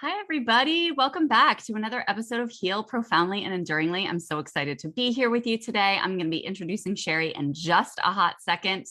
Hi, everybody. Welcome back to another episode of Heal Profoundly and Enduringly. I'm so excited to be here with you today. I'm going to be introducing Cherie in just a hot second.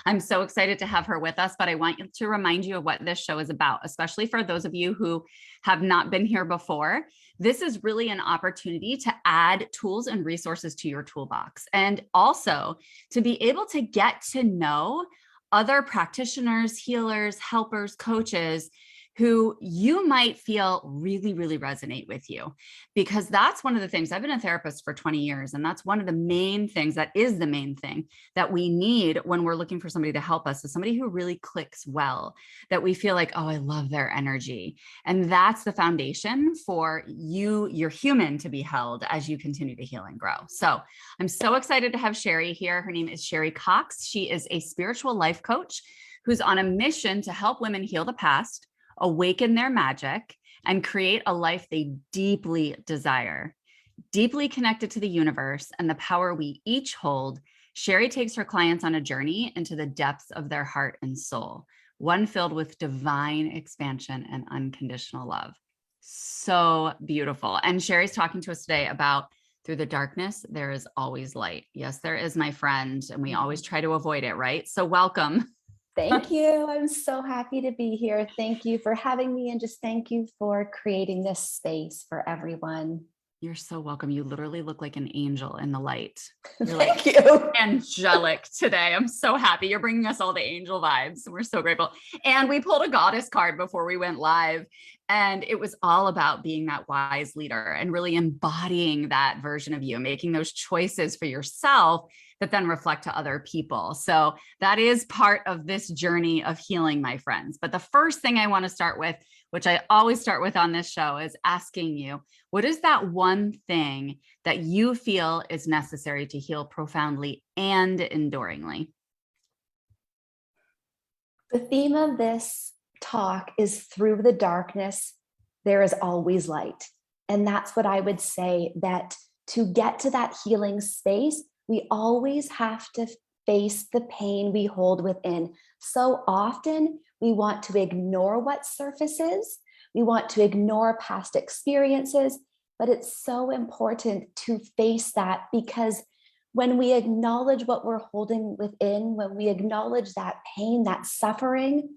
I'm so excited to have her with us, but I want to remind you of what this show is about, especially for those of you who have not been here before. This is really an opportunity to add tools and resources to your toolbox, and also to be able to get to know other practitioners, healers, helpers, coaches who you might feel really resonate with you. Because that's one of the things, I've been a therapist for 20 years, and that's one of the main things, that is the main thing that we need when we're looking for somebody to help us, is somebody who really clicks well, that we feel like, oh, I love their energy. And that's the foundation for you, your human, to be held as you continue to heal and grow. So I'm so excited to have Cherie here. Her name is Cherie Cox. She is a spiritual life coach who's on a mission to help women heal the past, awaken their magic, and create a life they deeply desire. Deeply connected to the universe and the power we each hold, Cherie takes her clients on a journey into the depths of their heart and soul, one filled with divine expansion and unconditional love. So beautiful. And Cherie's talking to us today about through the darkness, there is always light. Yes, there is, my friend. And we always try to avoid it, right? So welcome. Thank you. I'm so happy to be here. Thank you for having me, and just thank you for creating this space for everyone. You're so welcome. You literally look like an angel in the light. You're Thank like you. angelic today. I'm so happy. You're bringing us all the angel vibes. We're so grateful. And we pulled a goddess card before we went live. And it was all about being that wise leader and really embodying that version of you, making those choices for yourself that then reflect to other people. So that is part of this journey of healing, my friends. But the first thing I want to start with, which I always start with on this show, is asking you, what is that one thing that you feel is necessary to heal profoundly and enduringly? The theme of this talk is through the darkness, there is always light. And that's what I would say, that to get to that healing space, we always have to face the pain we hold within. So often we want to ignore what surfaces, we want to ignore past experiences, but it's so important to face that, because when we acknowledge what we're holding within, when we acknowledge that pain, that suffering,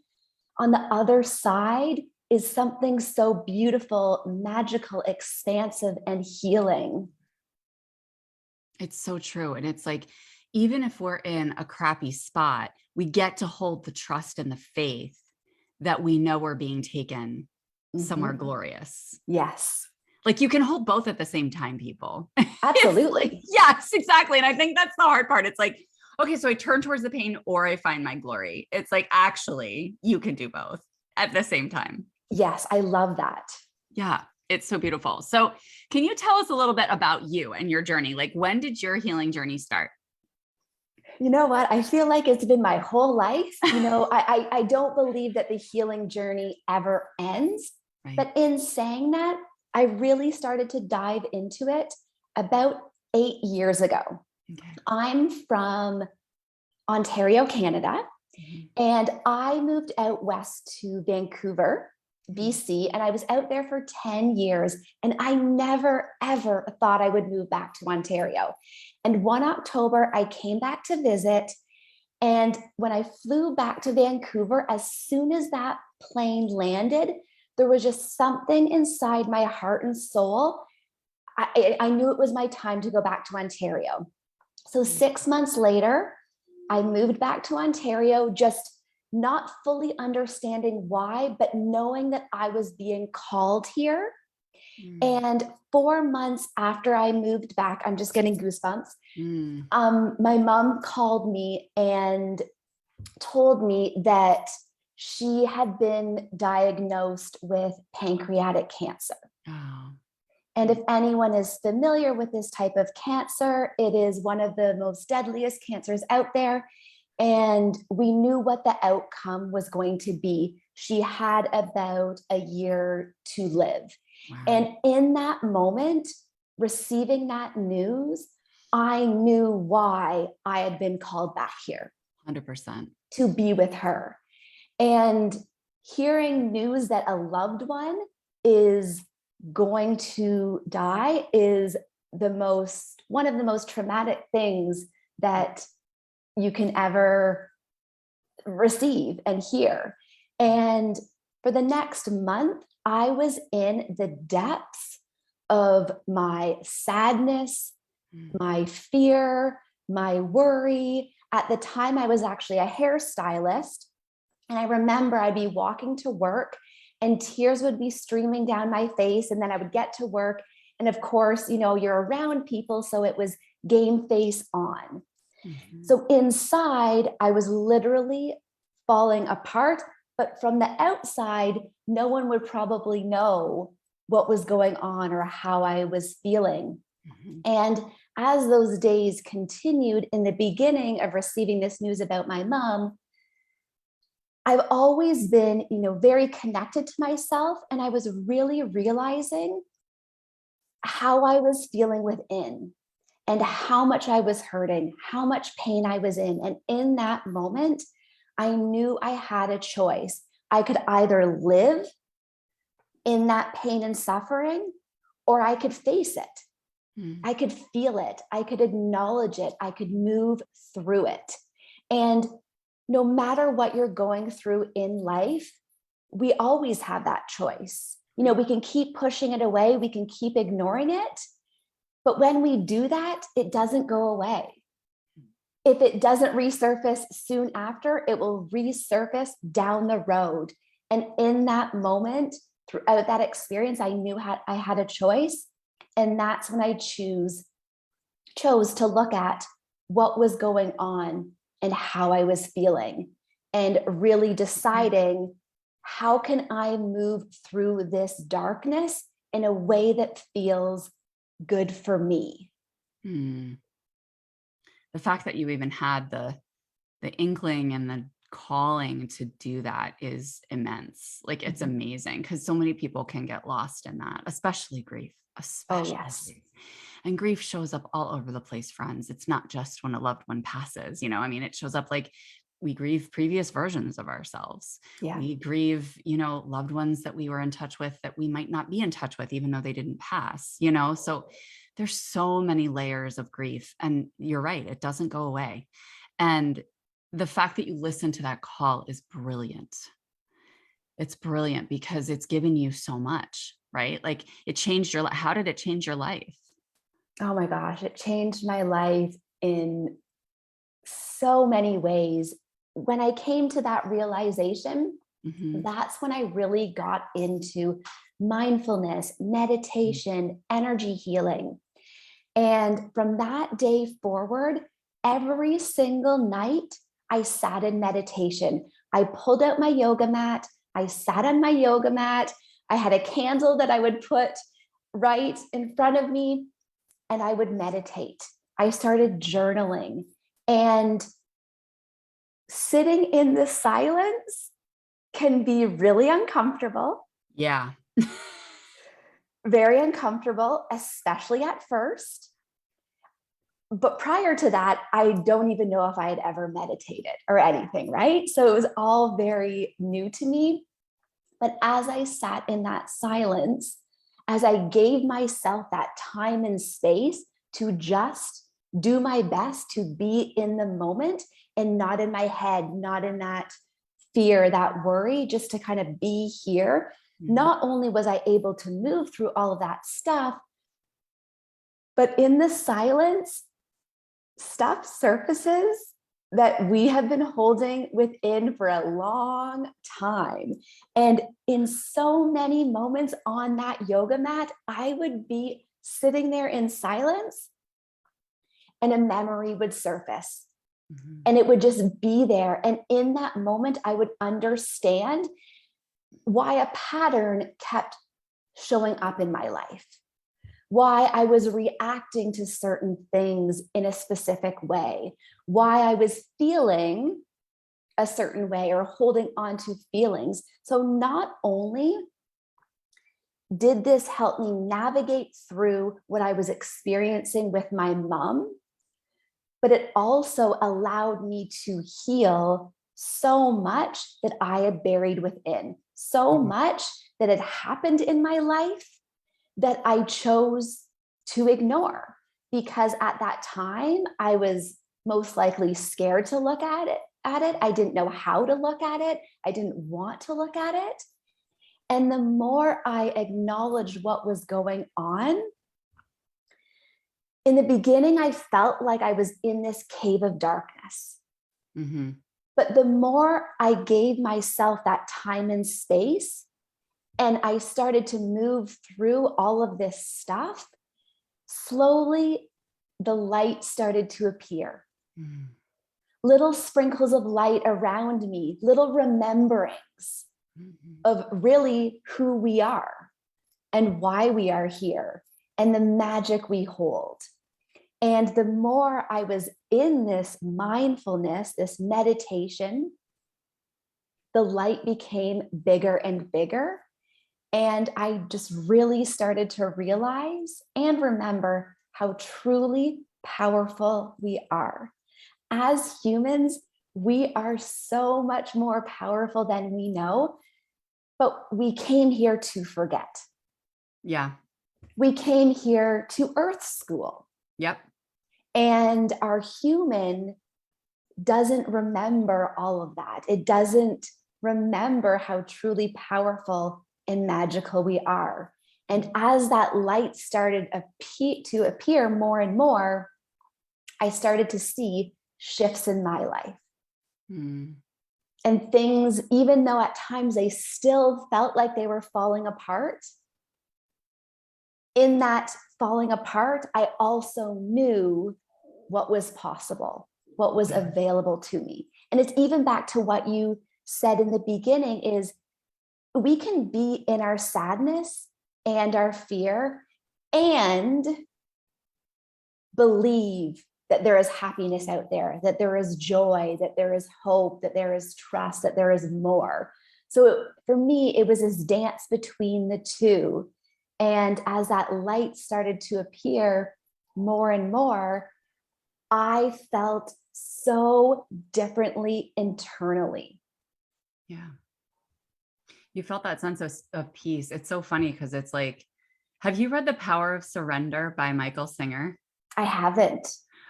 on the other side is something so beautiful, magical, expansive, and healing. It's so true. And it's like, even if we're in a crappy spot, we get to hold the trust and the faith that we know we're being taken somewhere glorious. Yes. Like, you can hold both at the same time, people. Absolutely. Like, yes, exactly. And I think that's the hard part. It's like, okay, so I turn towards the pain or I find my glory. It's like, actually, you can do both at the same time. Yes, I love that. Yeah, it's so beautiful. So can you tell us a little bit about you and your journey? Like, when did your healing journey start? You know what? I feel like it's been my whole life. I don't believe that the healing journey ever ends. Right. But in saying that, I really started to dive into it about 8 years ago. Okay. I'm from Ontario, Canada, and I moved out west to Vancouver, BC, and I was out there for 10 years, and I never, ever thought I would move back to Ontario. And one October, I came back to visit, and when I flew back to Vancouver, as soon as that plane landed, there was just something inside my heart and soul. I knew it was my time to go back to Ontario. So 6 months later, I moved back to Ontario, just not fully understanding why, but knowing that I was being called here. And 4 months after I moved back, I'm just getting goosebumps. My mom called me and told me that she had been diagnosed with pancreatic cancer. Oh. And if anyone is familiar with this type of cancer, it is one of the most deadliest cancers out there. And we knew what the outcome was going to be. She had about a year to live. Wow. And in that moment, receiving that news, I knew why I had been called back here. 100%. To be with her. And hearing news that a loved one is going to die is one of the most traumatic things that you can ever receive and hear. And for the next month, I was in the depths of my sadness, my fear, my worry. At the time, I was actually a hairstylist. And I remember I'd be walking to work and tears would be streaming down my face. And then I would get to work. And of course, you're around people. So it was game face on. Mm-hmm. So inside, I was literally falling apart. But from the outside, no one would probably know what was going on or how I was feeling. Mm-hmm. And as those days continued, in the beginning of receiving this news about my mom, I've always been, very connected to myself. And I was really realizing how I was feeling within and how much I was hurting, how much pain I was in. And in that moment, I knew I had a choice. I could either live in that pain and suffering, or I could face it. I could feel it. I could acknowledge it. I could move through it. And no matter what you're going through in life, we always have that choice. We can keep pushing it away. We can keep ignoring it. But when we do that, it doesn't go away. If it doesn't resurface soon after, it will resurface down the road. And in that moment, throughout that experience, I knew I had a choice. And that's when I chose to look at what was going on and how I was feeling, and really deciding, how can I move through this darkness in a way that feels good for me? The fact that you even had the inkling and the calling to do that is immense. Like, it's amazing, because so many people can get lost in that, especially grief. Especially. Oh, yes. And grief shows up all over the place, friends. It's not just when a loved one passes, it shows up like we grieve previous versions of ourselves. Yeah. We grieve, loved ones that we were in touch with that we might not be in touch with, even though they didn't pass, so there's so many layers of grief. And you're right, it doesn't go away. And the fact that you listen to that call is brilliant. It's brilliant because it's given you so much, right? Like, it changed your life. How did it change your life? Oh my gosh, it changed my life in so many ways. When I came to that realization, that's when I really got into mindfulness, meditation, energy healing. And from that day forward, every single night, I sat in meditation. I pulled out my yoga mat. I sat on my yoga mat. I had a candle that I would put right in front of me, and I would meditate. I started journaling, and sitting in the silence can be really uncomfortable. Yeah. Very uncomfortable, especially at first. But prior to that, I don't even know if I had ever meditated or anything, right? So it was all very new to me. But as I sat in that silence, as I gave myself that time and space to just do my best to be in the moment and not in my head, not in that fear, that worry, just to kind of be here, not only was I able to move through all of that stuff, but in the silence, stuff surfaces that we have been holding within for a long time. And in so many moments on that yoga mat, I would be sitting there in silence and a memory would surface. And it would just be there. And in that moment, I would understand why a pattern kept showing up in my life, why I was reacting to certain things in a specific way, why I was feeling a certain way or holding on to feelings. So not only did this help me navigate through what I was experiencing with my mom, but it also allowed me to heal so much that I had buried within, so much that had happened in my life that I chose to ignore, because at that time I was most likely scared to look at it. I didn't know how to look at it. I didn't want to look at it. And the more I acknowledged what was going on, in the beginning, I felt like I was in this cave of darkness. Mm-hmm. But the more I gave myself that time and space, and I started to move through all of this stuff, slowly the light started to appear. Mm-hmm. Little sprinkles of light around me, little rememberings mm-hmm. of really who we are and why we are here and the magic we hold. And the more I was in this mindfulness, this meditation, the light became bigger and bigger. And I just really started to realize and remember how truly powerful we are. As humans, we are so much more powerful than we know, but we came here to forget. Yeah. We came here to Earth School. Yep. And our human doesn't remember all of that. It doesn't remember how truly powerful and magical we are. And as that light started to appear more and more, I started to see shifts in my life. And things, even though at times they still felt like they were falling apart, in that falling apart, I also knew what was possible, what was available to me. And it's even back to what you said in the beginning is we can be in our sadness and our fear and believe that there is happiness out there, that there is joy, that there is hope, that there is trust, that there is more. So for me, it was this dance between the two. And as that light started to appear more and more, I felt so differently internally. Yeah. You felt that sense of peace. It's so funny because it's like, have you read The Power of Surrender by Michael Singer? I haven't.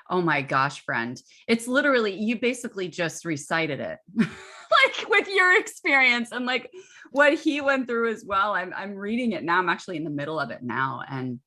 Oh my gosh, friend. It's literally, you basically just recited it. Like with your experience and like what he went through as well. I'm reading it now. I'm actually in the middle of it now. And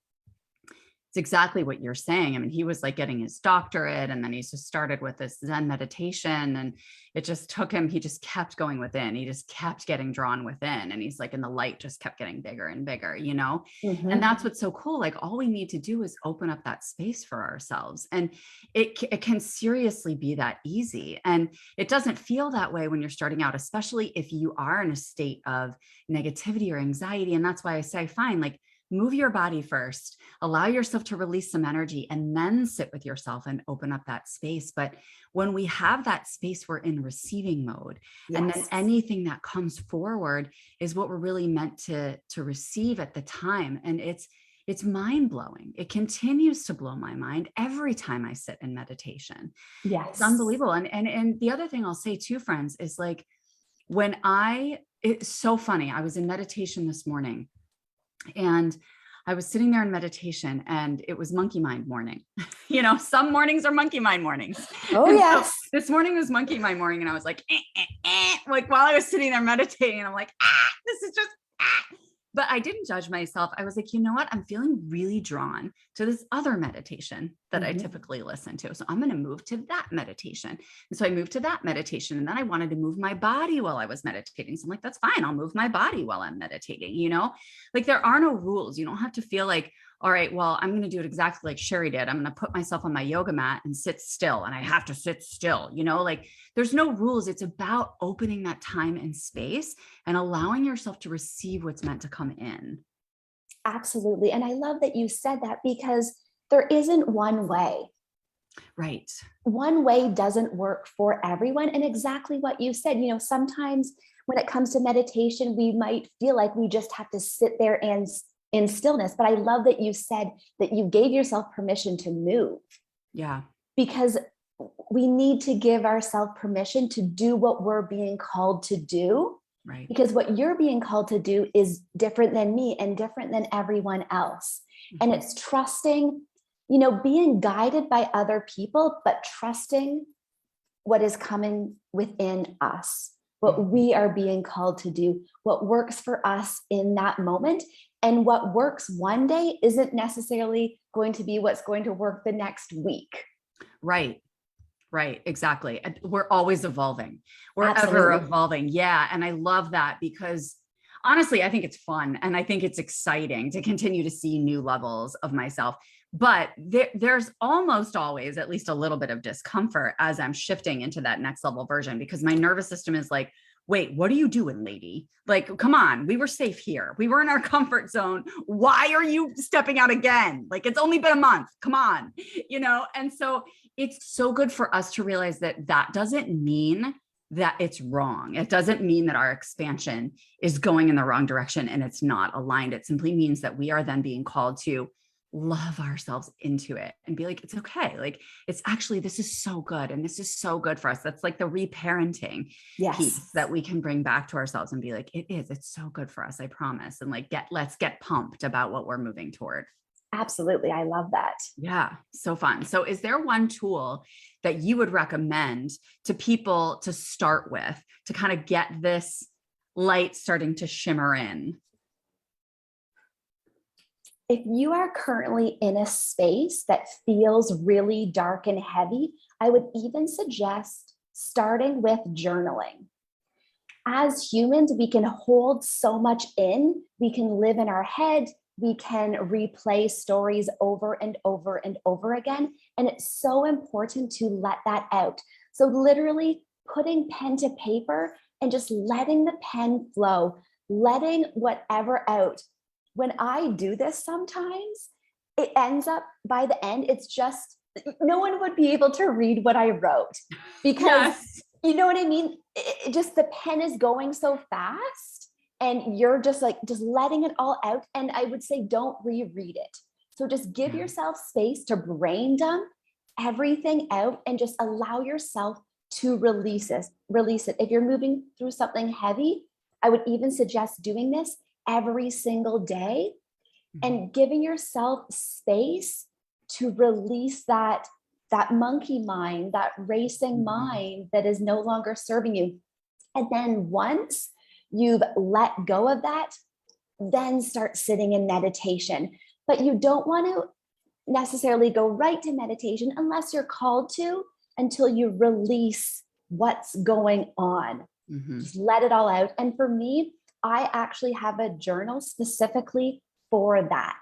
it's exactly what you're saying. I mean, he was like getting his doctorate and then he's just started with this Zen meditation and it just took him, he just kept going within. He just kept getting drawn within and he's like, and the light just kept getting bigger and bigger, you know? Mm-hmm. And that's what's so cool. Like all we need to do is open up that space for ourselves. And it can seriously be that easy. And it doesn't feel that way when you're starting out, especially if you are in a state of negativity or anxiety. And that's why I say, fine, like, move your body first, allow yourself to release some energy and then sit with yourself and open up that space. But when we have that space, we're in receiving mode. Yes. And then anything that comes forward is what we're really meant to receive at the time. And it's mind blowing. It continues to blow my mind every time I sit in meditation. Yes. It's unbelievable. And the other thing I'll say too, friends, is like it's so funny. I was in meditation this morning. And I was sitting there in meditation and it was monkey mind morning. You know, some mornings are monkey mind mornings. Oh, and yes. So this morning was monkey mind morning. And I was like, like while I was sitting there meditating, I'm like, this is just, But I didn't judge myself. I was like, you know what? I'm feeling really drawn to this other meditation that I typically listen to. So I'm going to move to that meditation. And so I moved to that meditation. And then I wanted to move my body while I was meditating. So I'm like, that's fine. I'll move my body while I'm meditating. You know, like there are no rules. You don't have to feel like, all right, well, I'm going to do it exactly like Cherie did. I'm going to put myself on my yoga mat and sit still. And I have to sit still, you know, like there's no rules. It's about opening that time and space and allowing yourself to receive what's meant to come in. Absolutely. And I love that you said that because there isn't one way. Right. One way doesn't work for everyone. And exactly what you said, you know, sometimes when it comes to meditation, we might feel like we just have to sit there and in stillness. But I love that you said that you gave yourself permission to move. Yeah. Because we need to give ourselves permission to do what we're being called to do Right. because what you're being called to do is different than me and different than everyone else. And it's trusting, being guided by other people, but trusting what is coming within us, what we are being called to do, what works for us in that moment. And what works one day isn't necessarily going to be what's going to work the next week. Right. Right. Exactly. We're always evolving. We're ever Absolutely. evolving. Yeah. And I love that because honestly, I think it's fun and I think it's exciting to continue to see new levels of myself. But there's almost always at least a little bit of discomfort as I'm shifting into that next level version because my nervous system is like, wait, what are you doing, lady? Like, come on, we were safe here. We were in our comfort zone. Why are you stepping out again? Like, it's only been a month. Come on, And so it's so good for us to realize that that doesn't mean that it's wrong. It doesn't mean that our expansion is going in the wrong direction and it's not aligned. It simply means that we are then being called to love ourselves into it and be like, it's okay. Like, it's actually, this is so good. And this is so good for us. That's like the reparenting Yes. piece that we can bring back to ourselves and be like, it's so good for us. I promise. And like, let's get pumped about what we're moving toward. Absolutely. I love that. Yeah, so fun. So is there one tool that you would recommend to people to start with to kind of get this light starting to shimmer in? If you are currently in a space that feels really dark and heavy, I would even suggest starting with journaling. As humans, we can hold so much in. We can live in our head. We can replay stories over and over and over again. And it's so important to let that out. So literally putting pen to paper and just letting the pen flow, letting whatever out. When I do this sometimes, it ends up by the end, it's just, no one would be able to read what I wrote because Yes. you know what I mean? It just, the pen is going so fast and you're just letting it all out. And I would say, don't reread it. So just give yourself space to brain dump everything out and just allow yourself to release it. If you're moving through something heavy, I would even suggest doing this every single day and giving yourself space to release that monkey mind, that racing mind that is no longer serving you. And then once you've let go of that, then start sitting in meditation. But you don't want to necessarily go right to meditation unless you're called to, until you release what's going on. Just let it all out. And for me, I actually have a journal specifically for that.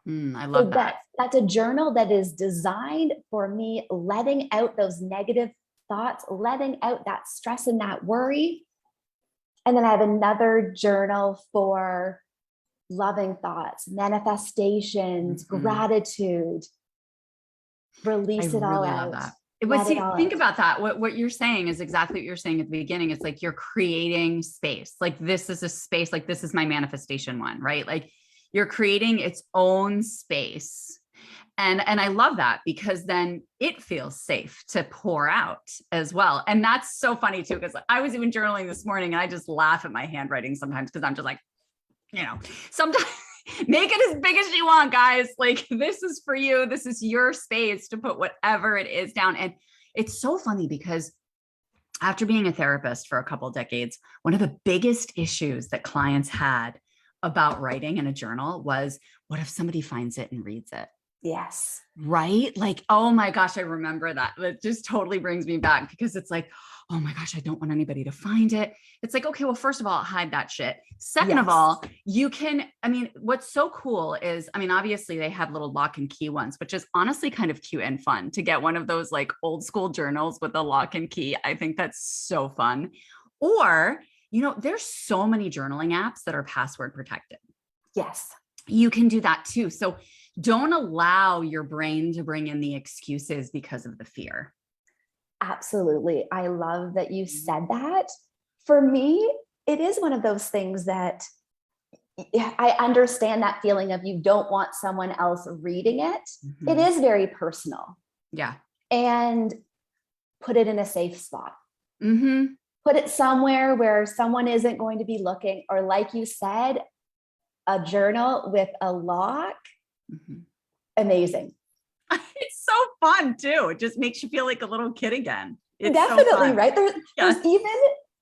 I love that. That's a journal that is designed for me letting out those negative thoughts, letting out that stress and that worry. And then I have another journal for loving thoughts, manifestations, gratitude. Release it all out. Love that. Think about that. What you're saying is exactly what you're saying at the beginning. It's like you're creating space. Like, this is a space, like this is my manifestation one, right? Like, you're creating its own space. And I love that because then it feels safe to pour out as well. And that's so funny too, because I was even journaling this morning and I just laugh at my handwriting sometimes because I'm just like, sometimes make it as big as you want, guys. Like, this is for you. This is your space to put whatever it is down. And it's so funny because after being a therapist for a couple of decades, one of the biggest issues that clients had about writing in a journal was, what if somebody finds it and reads it? Yes. Right? Like, oh my gosh, I remember that. It just totally brings me back because it's like, oh my gosh, I don't want anybody to find it. It's like, okay, well, first of all, hide that shit. Second of all, you can, what's so cool is, obviously they have little lock and key ones, which is honestly kind of cute and fun to get one of those like old school journals with a lock and key. I think that's so fun. Or, there's so many journaling apps that are password protected. Yes. You can do that too. So don't allow your brain to bring in the excuses because of the fear. Absolutely. I love that you said that. For me, it is one of those things that I understand that feeling of you don't want someone else reading it. It is very personal. Yeah. And put it in a safe spot. Put it somewhere where someone isn't going to be looking, or like you said, a journal with a lock. Mhm. Amazing. It's so fun too. It just makes you feel like a little kid again. It's so Definitely, fun. right? There's Yes. even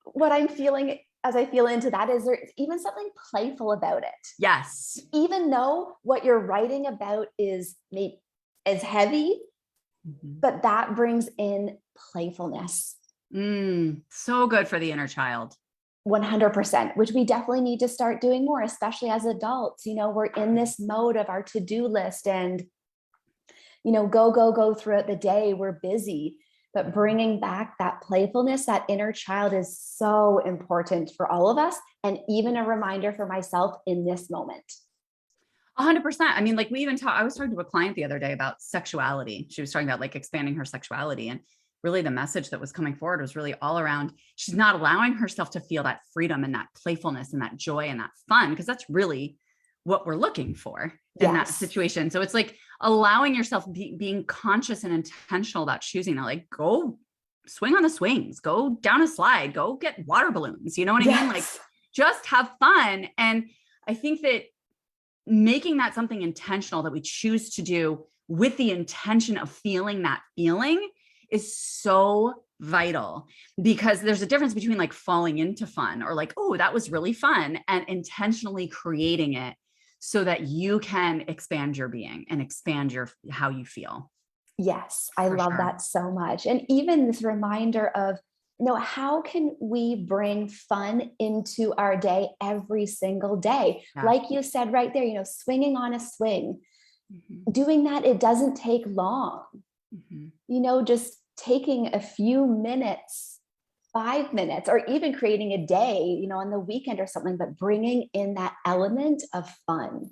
what I'm feeling as I feel into that is there's even something playful about it. Yes. Even though what you're writing about is heavy, Mhm. but that brings in playfulness. So good for the inner child. 100%, which we definitely need to start doing more, especially as adults. We're in this mode of our to-do list and, go throughout the day. We're busy, but bringing back that playfulness, that inner child is so important for all of us. And even a reminder for myself in this moment. 100%. I mean, like we even talked, I was talking to a client the other day about sexuality. She was talking about like expanding her sexuality, and really the message that was coming forward was really all around, she's not allowing herself to feel that freedom and that playfulness and that joy and that fun, because that's really what we're looking for in that Yes. situation. So it's like allowing yourself being conscious and intentional about choosing to like go swing on the swings, go down a slide, go get water balloons. You know what I mean? Like just have fun. And I think that making that something intentional that we choose to do with the intention of feeling that feeling is so vital, because there's a difference between like falling into fun or like, oh, that was really fun, and intentionally creating it so that you can expand your being and expand your how you feel. Yes, I For love sure. that so much. And even this reminder of, how can we bring fun into our day every single day? Yeah. Like you said right there, swinging on a swing, Mhm. doing that, it doesn't take long. Mhm. Just taking a few minutes, 5 minutes, or even creating a day, on the weekend or something, but bringing in that element of fun.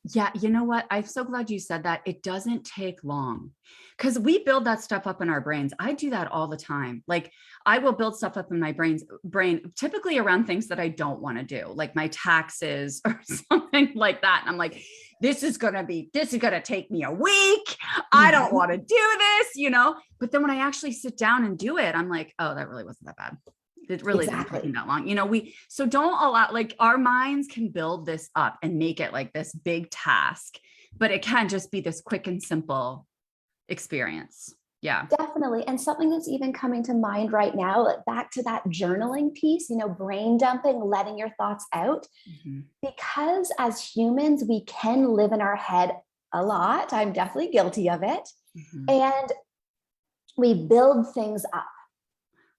Yeah, you know what? I'm so glad you said that. It doesn't take long, because we build that stuff up in our brains. I do that all the time. Like I will build stuff up in my brain, typically around things that I don't want to do, like my taxes or something like that. And I'm like, this is going to take me a week. I don't want to do this. But then when I actually sit down and do it, I'm like, oh, that really wasn't that bad. It really didn't take me Exactly. that long. So don't allow, like our minds can build this up and make it like this big task, but it can just be this quick and simple experience. Yeah. Definitely. And something that's even coming to mind right now, back to that journaling piece, brain dumping, letting your thoughts out. Mhm. Because as humans, we can live in our head a lot. I'm definitely guilty of it. Mhm. And we build things up.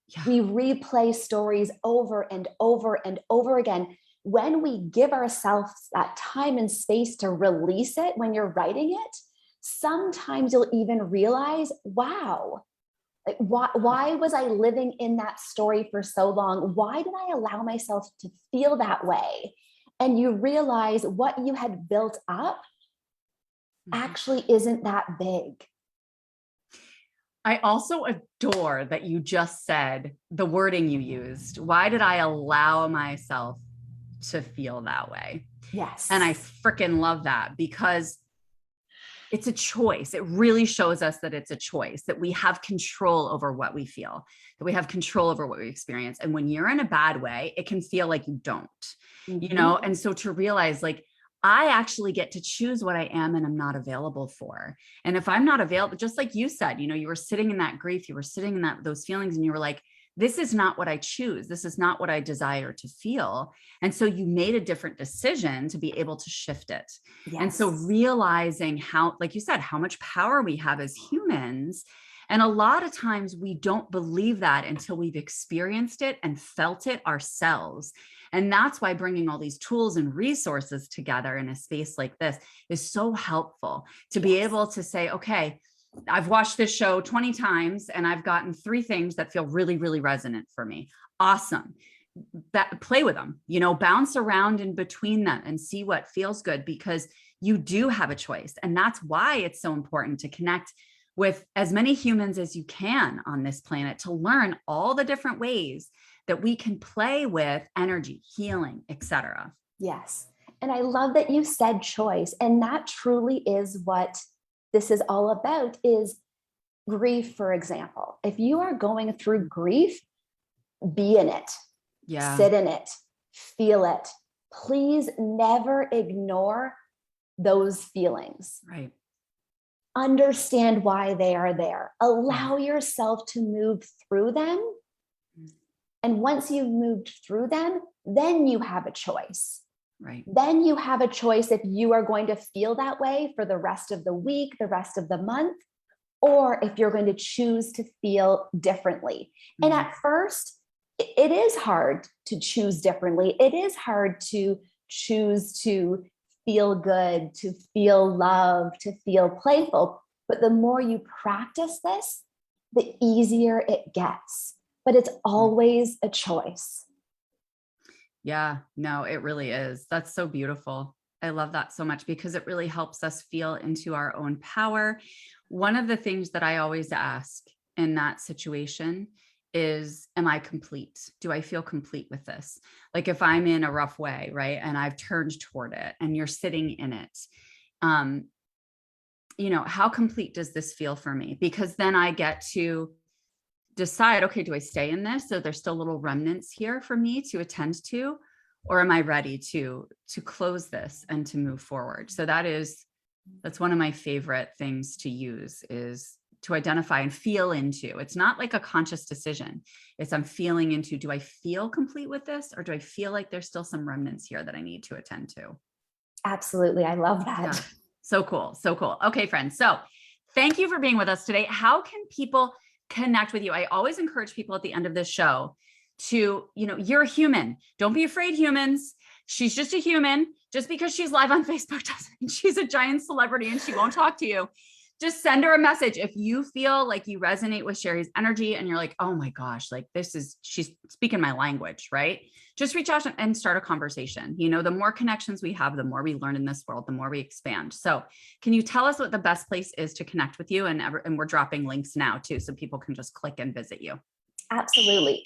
Yeah. We replay stories over and over and over again. When we give ourselves that time and space to release it when you're writing it, sometimes you'll even realize, wow, like why was I living in that story for so long? Why did I allow myself to feel that way? And you realize what you had built up Mhm. actually isn't that big. I also adore that you just said the wording you used. Why did I allow myself to feel that way? And I Yes. freaking love that, because it's a choice. It really shows us that it's a choice, that we have control over what we feel, that we have control over what we experience. And when you're in a bad way, it can feel like you don't, Mm-hmm. And so to realize like, I actually get to choose what I am and I'm not available for. And if I'm not available, just like you said, you were sitting in that grief, you were sitting in those feelings, and you were like, this is not what I choose. This is not what I desire to feel. And so you made a different decision to be able to shift it. And so Yes. realizing how, like you said, how much power we have as humans. And a lot of times we don't believe that until we've experienced it and felt it ourselves. And that's why bringing all these tools and resources together in a space like this is so helpful, to be able to say, okay, I've watched this show 20 times and I've gotten 3 things that feel really, really resonant for me. Awesome. Play with them, bounce around in between them and see what feels good, because you do have a choice. And that's why it's so important to connect with as many humans as you can on this planet, to learn all the different ways that we can play with energy, healing, etc. Yes. And I love that you said choice. And that truly is what this is all about, is grief, for example. If you are going through grief, be in it, Yeah. sit in it, feel it. Please never ignore those feelings. Right. Understand why they are there. Allow yourself to move through them. And once you've moved through them, then you have a choice. Right. Then you have a choice if you are going to feel that way for the rest of the week, the rest of the month, or if you're going to choose to feel differently. And at first, it is hard to choose differently. It is hard to choose to feel good, to feel love, to feel playful. But the more you practice this, the easier it gets. But it's always a choice. Yeah, no, it really is. That's so beautiful. I love that so much because it really helps us feel into our own power. One of the things that I always ask in that situation is, am I complete? Do I feel complete with this? Like if I'm in a rough way, right? And I've turned toward it and you're sitting in it, how complete does this feel for me? Because then I get to decide, okay, do I stay in this? So there's still little remnants here for me to attend to, or am I ready to close this and to move forward? So that's one of my favorite things to use, is to identify and feel into. It's not like a conscious decision. It's I'm feeling into, do I feel complete with this? Or do I feel like there's still some remnants here that I need to attend to? Absolutely. I love that. Yeah. So cool. So cool. Okay, friends. So thank you for being with us today. How can people connect with you? I always encourage people at the end of this show to, you're a human. Don't be afraid, humans. She's just a human. Just because she's live on Facebook doesn't mean she's a giant celebrity and she won't talk to you. Just send her a message. If you feel like you resonate with Cherie's energy and you're like, oh my gosh, like she's speaking my language, right? Just reach out and start a conversation. The more connections we have, the more we learn in this world, the more we expand. So can you tell us what the best place is to connect with you? And we're dropping links now too, so people can just click and visit you. Absolutely.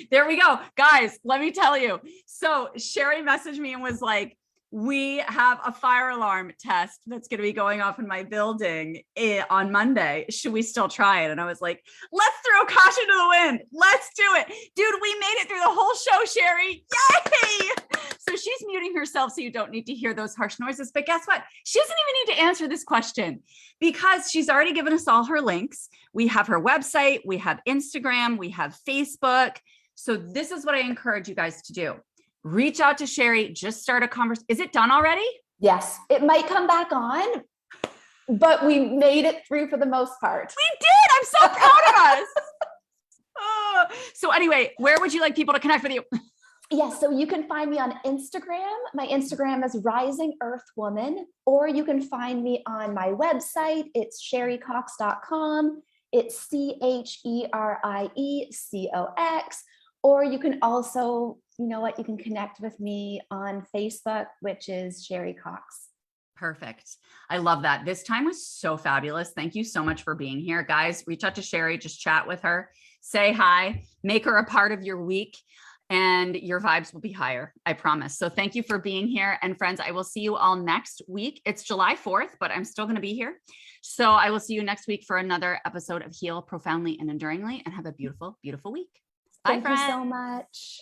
There we go. Guys, let me tell you. So Cherie messaged me and was like, we have a fire alarm test that's going to be going off in my building on Monday. Should we still try it? And I was like, let's throw caution to the wind. Let's do it. Dude, we made it through the whole show, Cherie. Yay! So she's muting herself so you don't need to hear those harsh noises. But guess what? She doesn't even need to answer this question because she's already given us all her links. We have her website, we have Instagram, we have Facebook. So this is what I encourage you guys to do. Reach out to Cherie, just start a conversation. Is it done already? Yes, it might come back on, but we made it through for the most part. We did. I'm so proud of us. So anyway, where would you like people to connect with you? Yes, so you can find me on Instagram. My Instagram is Rising Earth Woman, or you can find me on my website. It's cheriecox.com. It's CherieCox. Or you can also, you can connect with me on Facebook, which is Cherie Cox. Perfect. I love that. This time was so fabulous. Thank you so much for being here. Guys, reach out to Cherie, just chat with her, say hi, make her a part of your week, and your vibes will be higher. I promise. So thank you for being here. And friends, I will see you all next week. It's July 4th, but I'm still going to be here. So I will see you next week for another episode of Heal Profoundly and Enduringly, and have a beautiful, beautiful week. Bye, Thank friends. you so much.